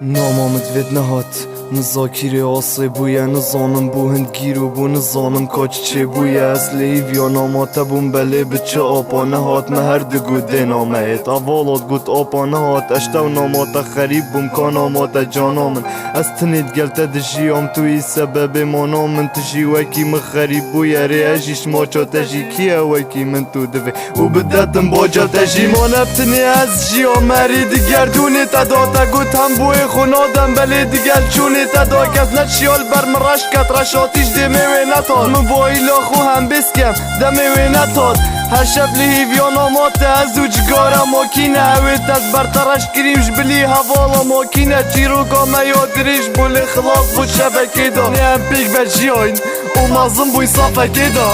نامامت وید نهات نزاکیره آسه بویه نزانم بو هند گیرو بو نزانم کاچ چه بویه اصل ایویا ناماته بون بله بچه آپا نهات مهر دگو ده نامه ایت اوالات گوت آپا نهات اشتو ناماته خریب بوم کا ناماته جانامن از تنید گلته دجیام توی سبب مانامن تجی وکی مخریب بویه ری اجیش ماچا تجی کیه وکی من تو دوی و بدتم باجا تجی مانبتنی از جیا مرید گردونی تداتا گوت هم بوی خونادم بله دیگر چونی تدا کس نچیال بر مرش کت رشاتیش دمیوی نتاد موبایلا خو هم بسکم دمیوی نتاد هر شب لیویا نامات از اوجگارا ماکینه اویت از برطرش کریمش بلی حوالا ماکینه چیروگا میادریش بولی خلاص بود شبکه دا نیم پیک بجیاین او مازم بوی صافکه دا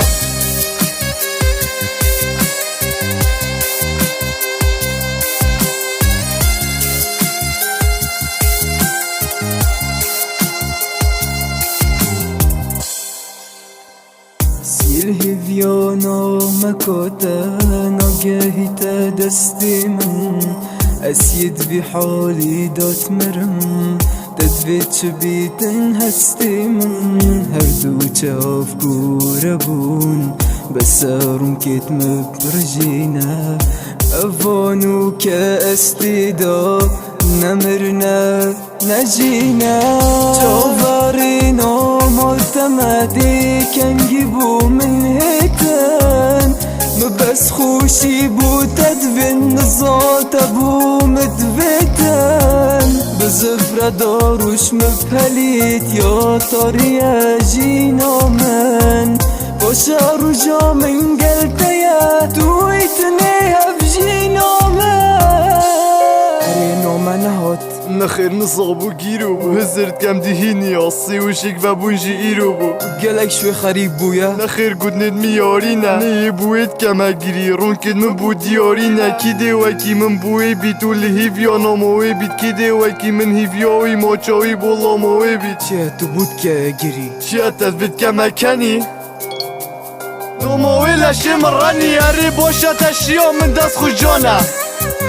الهذيانا مكوتا ناقهت دستي من أسيد بحالي دات مرم تدفيت شبيتن هستي من هردو شاف كوربون بسارم كيت مبرجينا أفانو كاستيدا نمرنا نجينا جوفارينا معتمدي كان جيبو من هيتان مبس خوشي بو تدفن نزات ابو مدفتان بزفرة داروش مبهليت يا طريا جينا من بشارو جا من قلتيا تويتني هفجينا من ارينو منهات نخير نصابو گیرو بو هزرد کم دهینی آسی و شک و بونجی ایرو بو گلک شوی خریب بویا نخير قد ند ميارينا ني بويت كما جري رون كد من بو ديارينا كده وكي من بوي بيت والهيفيا ناموي بيت كده وكي من هيفياوي ماچاوي بولا موي بيت چه تو بود که گری چه تثبت كما كاني ناموي لشه مراني اري باشا تشيا من دست خجانا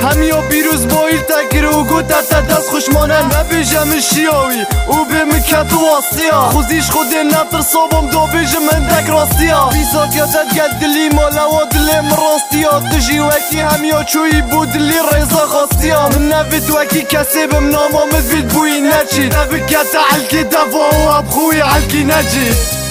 همیا بیروز بایل تگیره و گوتا تا دست خوشمانه نبیجم شیاوی او به مکت واسیا خوزیش خود نتر صابم دو بیجم من دک راستیا بیسات یا تدگل دلی مالا و دلیم راستیا تجی وکی همیا چوی بود دلی ریزا خواستیا من نوید وکی کسی بم نامام وید بوی نچید نبکت علکی دفا و ابخوی علکی نجید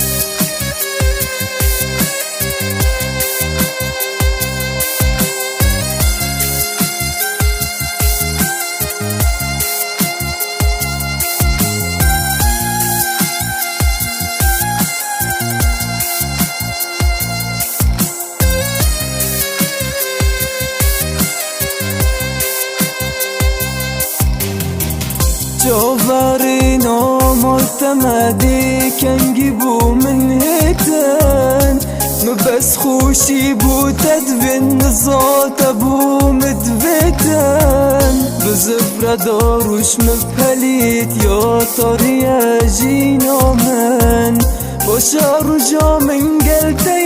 جوفارينا معتمدي كان جيبو من هيتان مبس خوشي بو تدفن نزات ابو مدفتان بزفرة داروش مبهليت يا طريا جينا من بشارو جا من قلتي